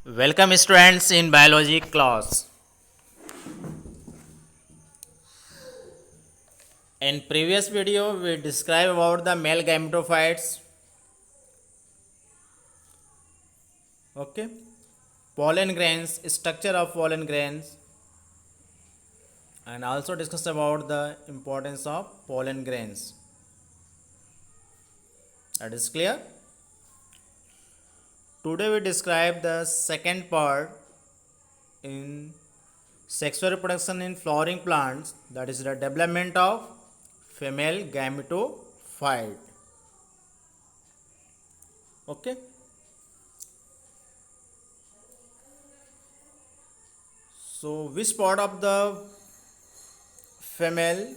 Welcome students in biology class. In previous video we described about the male gametophytes. Okay. Pollen grains, structure of pollen grains, and also discussed about the importance of pollen grains. That is clear. Today we describe the second part in sexual reproduction in flowering plants, that is the development of female gametophyte. Okay. So which part of the female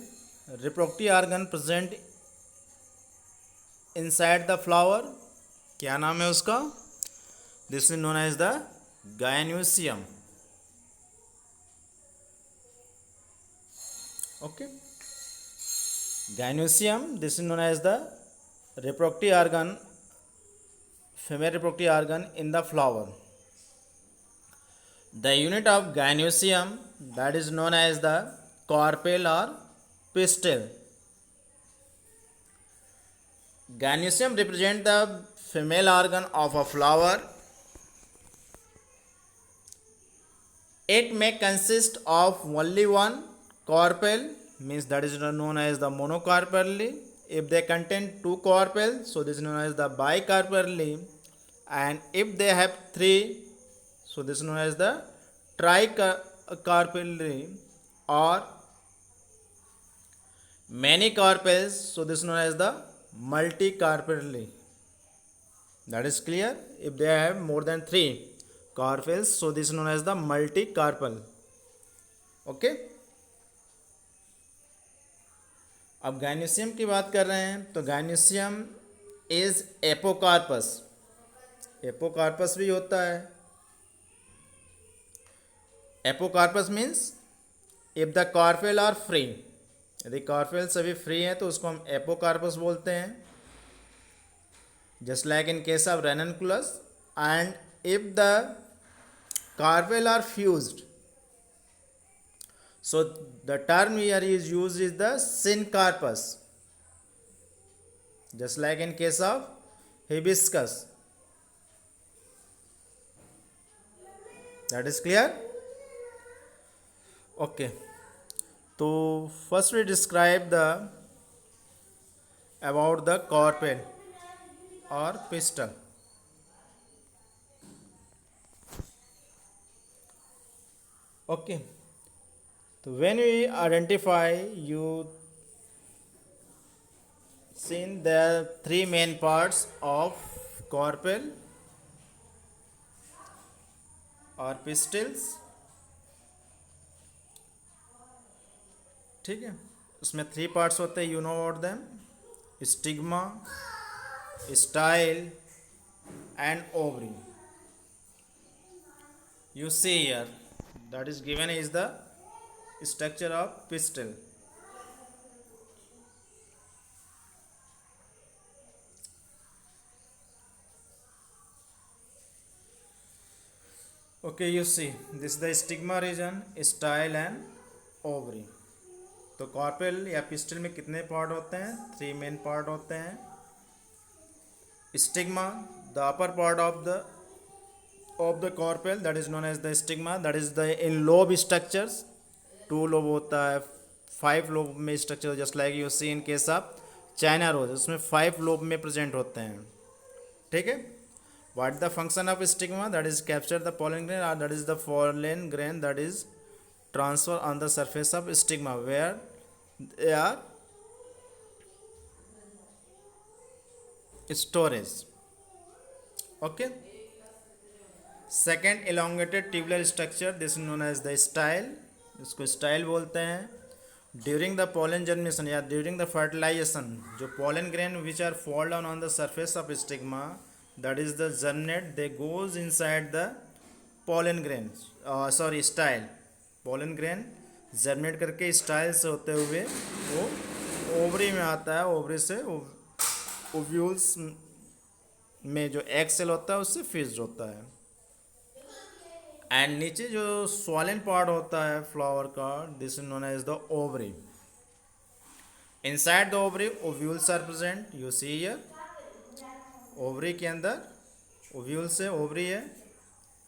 reproductive organ present inside the flower? क्या नाम है उसका? This is known as the gynoecium. Okay. Gynoecium, this is known as the reproductive organ, female reproductive organ in the flower. The unit of gynoecium, that is known as the carpel or pistil. Gynoecium represent the female organ of a flower. It may consist of only one carpel, means that is known as the monocarpally. If they contain two carpels, so this is known as the bicarpally. And if they have three, so this is known as the tricarpally, or many carpels, so this is known as the multicarpally. That is clear. If they have more than three carpels, so this is known as the multicarpal. Okay. अब gynoecium की बात कर रहे हैं तो gynoecium is apocarpous. Apocarpous भी होता है. Apocarpous means if the carpel are free, यदि कार्पेल सभी फ्री हैं तो उसको हम एपोकार्पस बोलते हैं. Just like in case of ranunculus. And if the carpel are fused, so the term here is used is the syncarpus, just like in case of hibiscus. That is clear. Okay, so first we describe the about the carpel or pistil. Okay, so when we identify, you seen there are three main parts of carpel or pistils. ठीक है, उसमें three parts होते हैं. You know about them: stigma, style and ovary. You see here that is given is the structure of pistil. Okay, you see this is the stigma region, style and ovary. तो carpel या pistil में कितने part होते हैं? Three main part होते हैं. Stigma, the upper part of the carpel, that is known as the stigma. That is the in lobe structures. Two lobe होता है, 5 लोब में structure, just like you see in case of China rose, उसमें 5 lobe में present होते हैं. ठीक है. What the function of stigma? That is capture the pollen grain, और that is the pollen grain that is transfer on the surface of stigma where they are storage. Okay. Second, elongated tubular structure, this is known as the style. इसको style बोलते हैं. During the pollen germination या during the fertilisation, जो pollen grain which are fall down on the surface of stigma, that is the germinate, they goes inside the pollen grain, sorry style. Pollen grain germinate करके style से होते हुए वो ovary में आता है. Ovary से ओव्यूल्स में जो एग सेल होता है उससे फ्यूज होता है. एंड नीचे जो स्वॉलन पार्ट होता है फ्लावर का, this is known as the ovary. Inside the ovary ovules are present. You see here, ovary के अंदर ओव्यूल्स है, ओवरी है,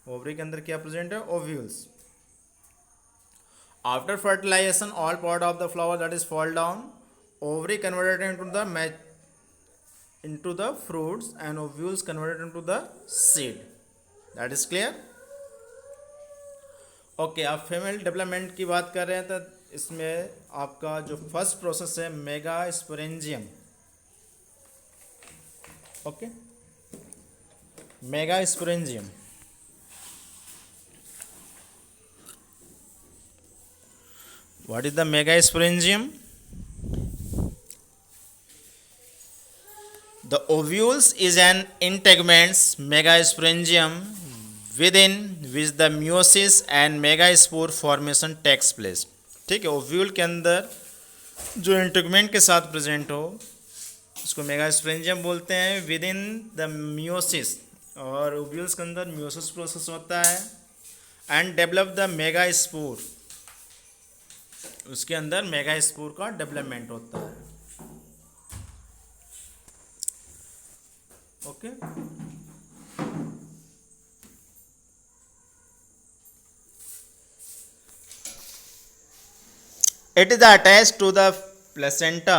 ओवरी के अंदर क्या प्रेजेंट है, ovules. After fertilisation all part of the flower that is fall down, ovary converted into the fruits and ovules converted into the seed. That is clear. Okay, आप female development की बात कर रहे हैं तो इसमें आपका जो फर्स्ट प्रोसेस है mega sporangium. Okay, mega sporangium. What is the mega sporangium? The ovules is an integument's megasporangium within which the meiosis and megaspore formation takes place. ठीक है, ओव्यूल के अंदर जो इंटेगुमेंट के साथ प्रेजेंट हो उसको मेगास्पोरेंजियम बोलते हैं. विद इन द मियोसिस, और ओव्यूल्स के अंदर मियोसिस प्रोसेस होता है. एंड डेवलप द मेगास्पोर, उसके अंदर मेगास्पोर का डेवलपमेंट होता है. Okay. It is attached to the placenta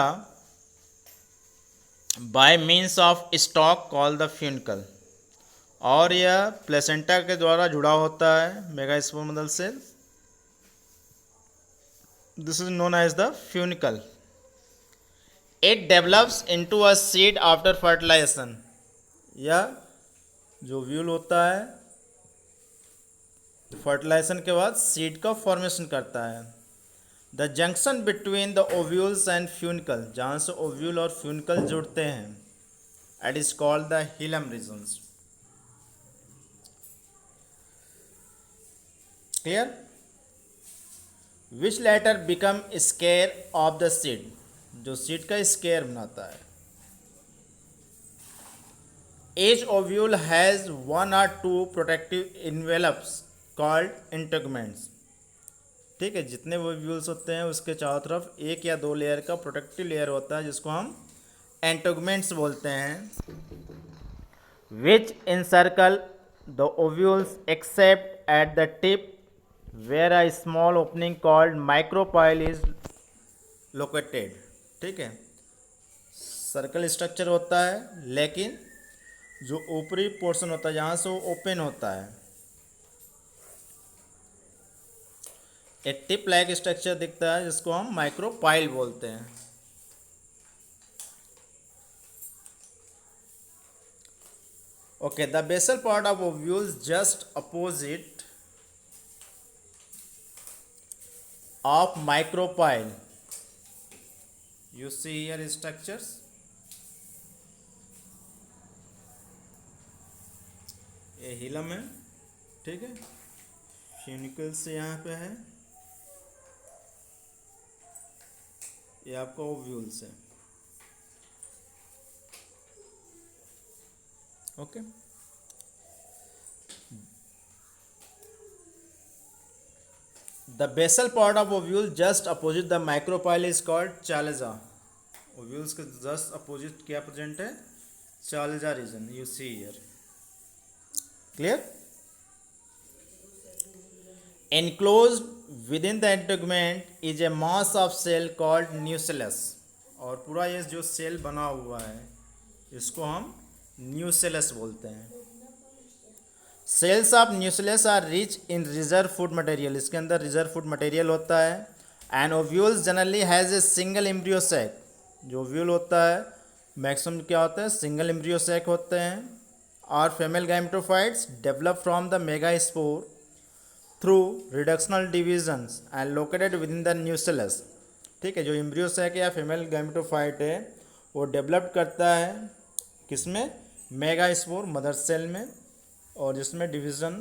by means of stalk called the funicle. और यह प्लेसेंटा के द्वारा जुड़ा होता है मेगास्पोर मदल से. This is known as the funicle. It develops into a seed after fertilization. या जो व्यूल होता है फर्टिलाइजेशन के बाद सीड का फॉर्मेशन करता है. The junction between the ovules and funicle, जहाँ से ओव्यूल और फ्यूनिकल जुड़ते हैं, it is called the hilum regions. Clear? Which later become scar of the seed, जो सीड का स्केयर बनाता है. Each ovule has one or two protective envelopes called integuments. ठीक है, जितने ओव्यूल्स होते हैं उसके चारों तरफ एक या दो लेयर का प्रोटेक्टिव लेयर होता है जिसको हम एंटेगुमेंट्स बोलते हैं. विच encircle the ovules except at the tip where a small opening called micropyle is located. ठीक है, सर्कल स्ट्रक्चर होता है लेकिन जो ऊपरी पोर्शन होता है जहाँ से वो ओपन होता है, एक टिप लाइक स्ट्रक्चर दिखता है जिसको हम माइक्रोपाइल बोलते हैं. Okay, the basal part of ovules just opposite of micropyle. You see here structures. ये हिलम है, ठीक है, फ्यूनिकल से यहाँ पे है, ये आपका ओव्यूल्स है. Okay, the basal part of ovule just opposite the micropyle is called chalaza. Ovules के जस्ट अपोजिट क्या प्रेजेंट है, chalaza region. You see here. Clear? Enclosed within the integument is a mass of cell called nucellus. और पूरा ये जो cell बना हुआ है इसको हम न्यूसेलस बोलते हैं. Cells of nucellus are rich in reserve food material. इसके अंदर रिजर्व फूड मटेरियल होता है. And ovules generally has a single embryo sac. जो ओव्यूल होता है मैक्सिमम क्या होता है, सिंगल एम्ब्रियो सैक होते हैं. Or female gametophytes develop from the megaspore through reductional divisions and located within the nucellus. ठीक है, जो एम्ब्रियो सैक या फीमेल गैमेटोफाइट है वो डेवलप करता है किसमें, मेगास्पोर मदर सेल में, और जिसमें डिवीज़न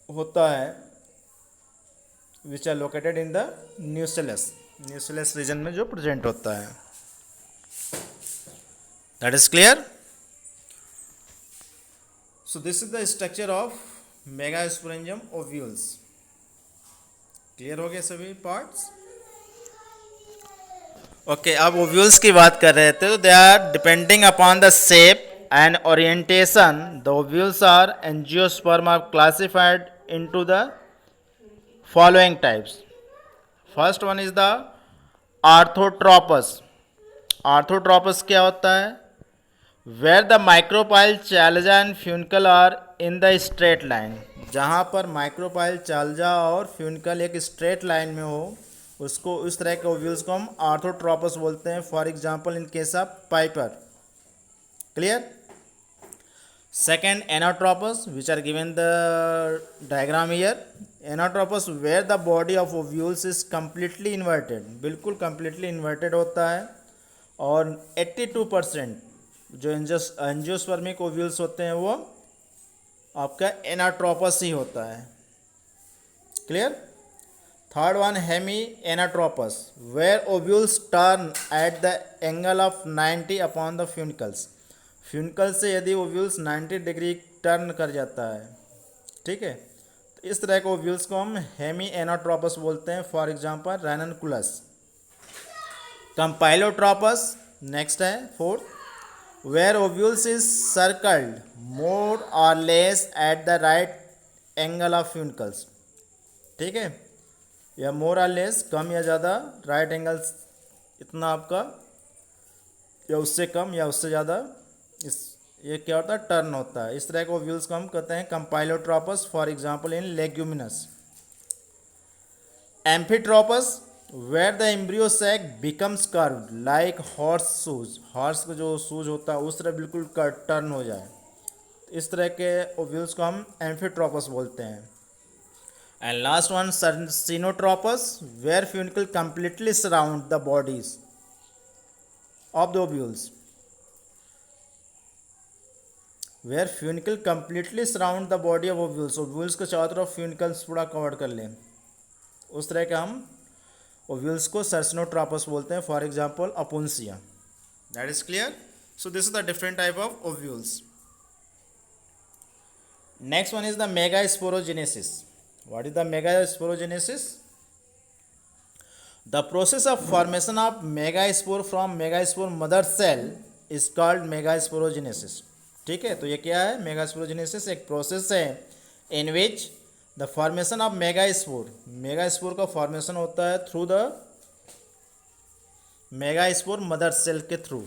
होता है which are located in the nucellus. Nucellus region में जो प्रेजेंट होता है. That is clear. So this is the structure of megasporangium ovules. Clear हो गए सभी पार्ट्स? ओके, अब ओव्यूल्स की बात कर रहे थे, तो they are depending upon the shape and orientation the ovules are angiosperm are classified into the following types. First one is the orthotropous. Orthotropous क्या होता है? Where the micropyle chalaza and funicle are in the straight line. जहाँ पर micropyle चालजा और funicle एक straight line में हो, उसको उस तरह के ओव्यूल्स को हम आर्थोट्रोपस बोलते हैं। For example in case of Piper. Clear? Second, anatropous which are given the diagram here. Anatropous where the body of ovules is completely inverted, बिल्कुल कंप्लीटली इन्वर्टेड होता है। और 82% जो एंजियोस्पर्मिक ओव्यूल्स होते हैं वो आपका एनाट्रोपस ही होता है। Clear? Third one, hemi anatropous where ovules turn at the angle of 90 upon the funicles. Funicle से यदि ओव्यूल्स 90 डिग्री टर्न कर जाता है, ठीक है, तो इस तरह के ओव्यूल्स को हम हेमी एनाट्रोपस बोलते हैं। For example ranunculus. Campylotropous next है fourth, where ovules is circled more और less at the right angle of funicles. ठीक है, या मोर और लेस, कम या ज़्यादा, राइट एंगल इतना आपका, या उससे कम या उससे ज़्यादा, इस ये क्या होता है? टर्न होता है। इस तरह के ओव्यूल्स को हम कहते हैं campylotropous. For example in leguminous. Amphitropous where the embryo sac becomes curved like horse shoes. Horse का जो शूज होता है उस तरह बिल्कुल टर्न हो जाए, इस तरह के ओव्यूल्स को हम एम्फीट्रोपस बोलते हैं। And last one, circinotropous where funicle completely surround the bodies of the ovules. Where funicle completely surround the body of ovules. Ovules को चारों तरफ फ्यूनिकल्स पूरा कवर कर लें, उस तरह के हम ओव्यूल्स को सर्सिनोट्रोपस बोलते हैं। For example Opuntia. That is clear? So this is the different type of ovules. Next one is the megasporogenesis. What is the megasporogenesis? The process of formation of megaspore from megaspore mother cell is called megasporogenesis. ठीक है, तो ये क्या है? Megasporogenesis एक process है in which the formation of megaspore, megaspore का formation होता है through the megaspore mother cell के थ्रू।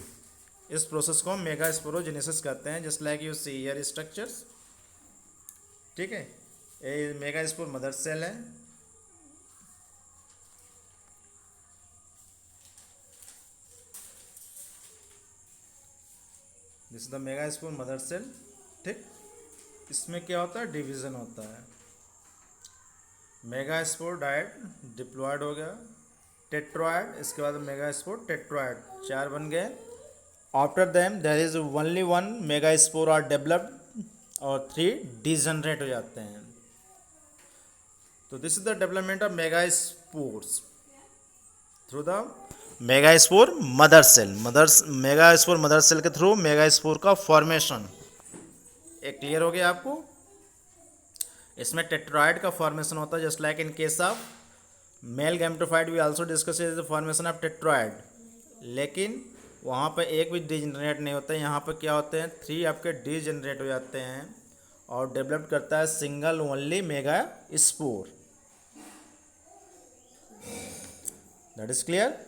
इस प्रोसेस को हम मेगास्पोरोजेनेसिस कहते हैं। Just like you see here structures. ठीक है, ये मेगास्पोर मदर सेल है। This is the megaspore mother cell. ठीक, इसमें क्या होता है? डिवीजन होता है। मेगास्पोर डायट डिप्लॉयड हो गया, टेट्रॉयड, इसके बाद मेगास्पोर टेट्रॉयड, 4 बन गए। After them there is only 1 megaspore are developed और 3 डिजनरेट हो जाते हैं। तो this is the development of megaspores through the megaspore mother cell. Megaspore mother cell के थ्रू मेगास्पोर का फॉर्मेशन। एक क्लियर हो गया आपको? इसमें टेट्रॉयड का फॉर्मेशन होता है, just like in case of male gametophyte we also discuss is the formation of tetrad. लेकिन वहाँ पर एक भी डिजनरेट नहीं होता है। यहाँ पर क्या होते हैं? 3 आपके डिजनरेट हो जाते हैं और डेवलप करता है single only megaspore. That is clear?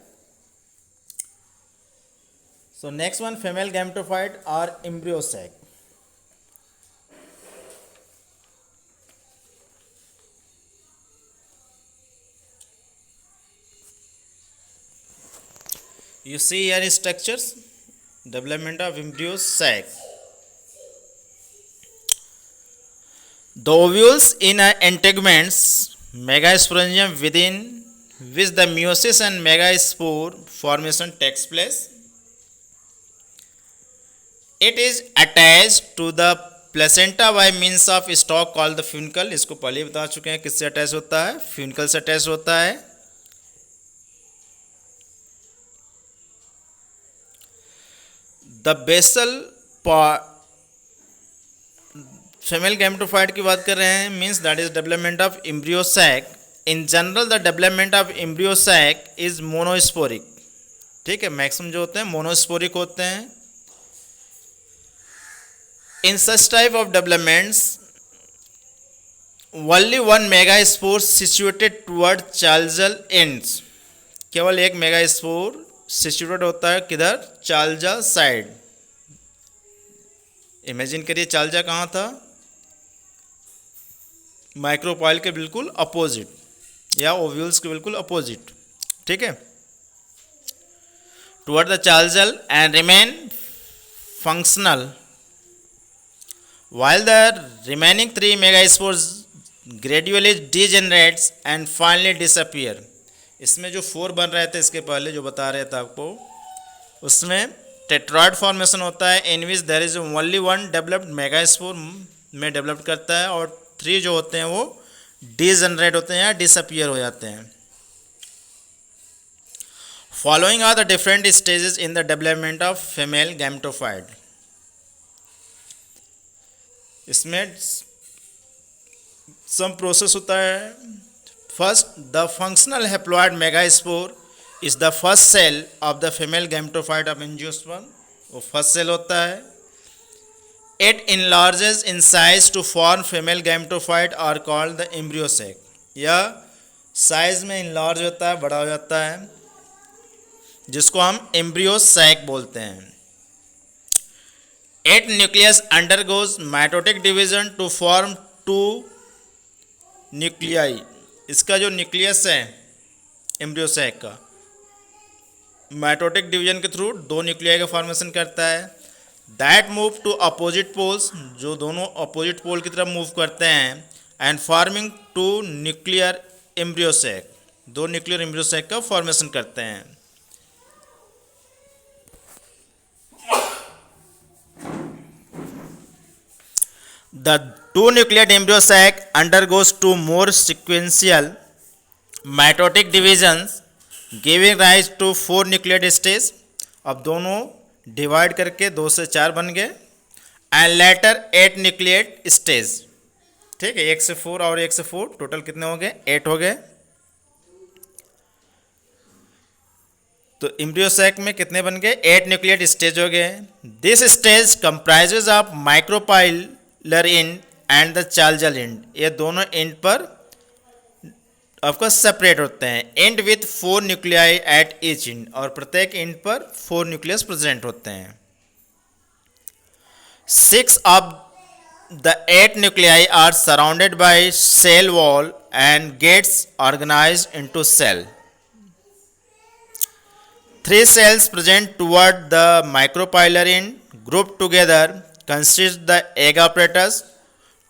So next one, female gametophyte और embryo sac. You see here structures, development of embryo sac. The ovules in integuments, megasporangium within which the meiosis and megaspore formation takes place. It is attached to the placenta by means of stalk called the funicle. इसको पहले ही बता चुके हैं किससे attach होता है? Funicle से attach होता है। The basal part, female gametophyte की बात कर रहे हैं, means that is development of embryo sac. In general the development of embryo sac is monosporic. ठीक है, मैक्सिमम जो होते हैं मोनोस्पोरिक होते हैं। In such type of developments only one megaspore situated toward chalazal ends. केवल एक मेगास्पोर सिचुएटेड होता है किधर? चाल्जा साइड। इमेजिन करिए चाल्जा कहाँ था? माइक्रोपाइल के बिल्कुल अपोजिट या ओव्यूल्स के बिल्कुल अपोजिट। ठीक है, toward the chalazal end remain functional while the remaining 3 megaspores gradually degenerates and finally disappear। इसमें जो 4 बन रहे थे इसके पहले जो बता रहे थे आपको, उसमें टेट्रॉइड फॉर्मेशन होता है in which there is only one developed megaspore में डेवलप करता है, और 3 जो होते हैं वो डीजनरेट होते हैं या डिसअपियर हो जाते हैं। Following are the different stages in the development of female gametophyte. इसमें सम प्रोसेस होता है। First, the functional haploid megaspore is the first cell of the female gametophyte of angiosperm. वो फर्स्ट सेल होता है। It enlarges in size to form female gametophyte are called the embryo sac. यह size में enlarge होता है, बड़ा हो जाता है, जिसको हम एम्ब्रियो सैक बोलते हैं। Eight nucleus undergoes mitotic division to form 2 nuclei। इसका जो न्यूक्लियस है एम्ब्रियो सैक का, माइटोटिक डिवीजन के थ्रू 2 न्यूक्लियाई का फॉर्मेशन करता है। That move to opposite poles, जो दोनों अपोजिट पोल की तरफ मूव करते हैं, and forming 2 nuclear embryo sac, 2 nuclear embryo sac का फॉर्मेशन करते हैं। The 2 nucleate embryo sac undergoes 2 more sequential mitotic divisions, giving rise to 4 nucleate stage। अब दोनों डिवाइड करके 2 से 4 बन गए, एंड लेटर 8 nucleate stage। ठीक है, 1 से 4 और 1 से 4 टोटल कितने हो गए? 8 हो गए। तो एम्ब्रियो सैक में कितने बन गए? 8 न्यूक्लिएट स्टेज हो गए। This stage comprises of micropylar end and the chalazal end. ये दोनों एंड पर ऑफकोर्स सेपरेट होते हैं, and with 4 nuclei at each end, और प्रत्येक एंड पर 4 न्यूक्लियस प्रेजेंट होते हैं। 6 of the 8 nuclei are surrounded by cell wall and gets organised into cell. 3 cells present toward the micropylar end grouped together consist the egg apparatus,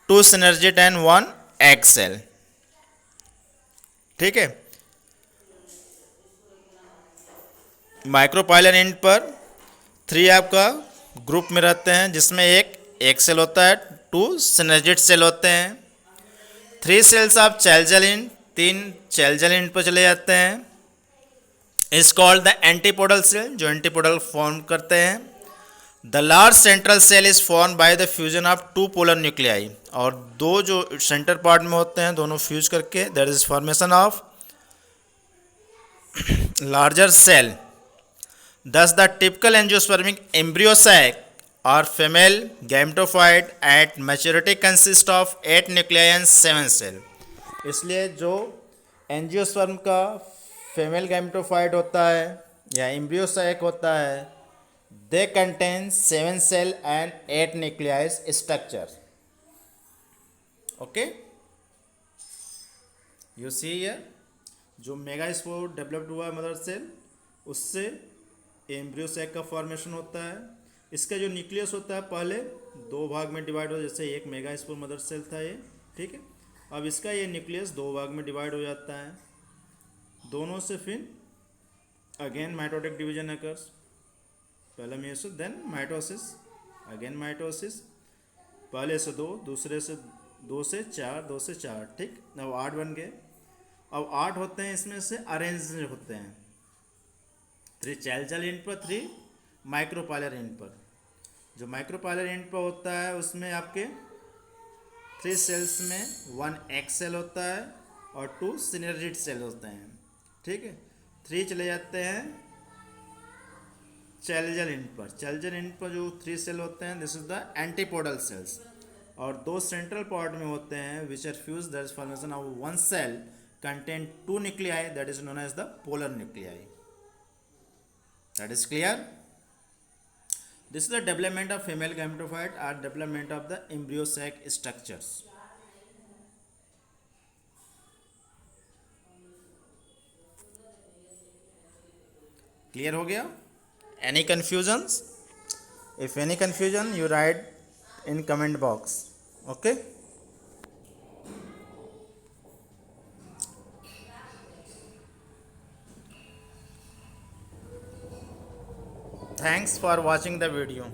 2 synergid and 1 egg cell। ठीक है, micropylar and पर 3 आपका group में रहते हैं, जिसमें एक egg cell होता है, 2 सिनर्जिड सेल होते हैं, 3 cells of chalazal end, 3 chalazal end पर चले जाते हैं। Is called the antipodal cell, जो एंटीपोडल फॉर्म करते हैं। The large central cell is form by the fusion of 2 polar nuclei, और 2 जो सेंटर पार्ट में होते हैं दोनों फ्यूज करके that is formation of larger cell. Thus the typical angiospermic embryo sac और female gametophyte at maturity consist of 8 nuclei and 7 cell. इसलिए जो एंजियोस्पर्म का फीमेल गैमेटोफाइट होता है या एम्ब्रियो सैक होता है, they contain 7 cell and 8 nucleis structure. Okay, you see here, जो मेगास्पोर डेवलप्ड हुआ है मदर सेल, उससे एम्ब्रियो सैक का फॉर्मेशन होता है। इसका जो न्यूक्लियस होता है पहले 2 भाग में डिवाइड हो, जैसे एक मेगास्पोर मदर सेल था ये, ठीक है। अब इसका ये न्यूक्लियस 2 भाग में डिवाइड हो जाता है, दोनों से फिर अगेन माइटोटिक डिवीजन अकर्स, पहले meiosis then mitosis, again mitosis, पहले से 2, दूसरे से 2 से 4, 2 से 4, ठीक। अब 8 बन गए। अब 8 होते हैं, इसमें से अरेंज होते हैं 3 चाल्जल एंड पर, 3 माइक्रोपाइलर एंड पर। जो माइक्रोपाइलर एंड पर होता है उसमें आपके 3 सेल्स में 1 एग सेल होता है और 2 सिनर्जिड सेल होते हैं, ठीक है। 3 चले जाते हैं चैलेंजर इंट पर। चैलेंजर इंट पर जो 3 सेल होते हैं, this is the antipodal cells. और 2 सेंट्रल पार्ट में होते हैं which are fuse, that is formation of 1 cell contain 2 nuclei, that is known as the polar nuclei. That is clear. This is the development of female gametophyte or development of the embryo sac structures. Clear हो गया? Any confusions? If any confusion, you write in comment box. Okay? Thanks for watching the video.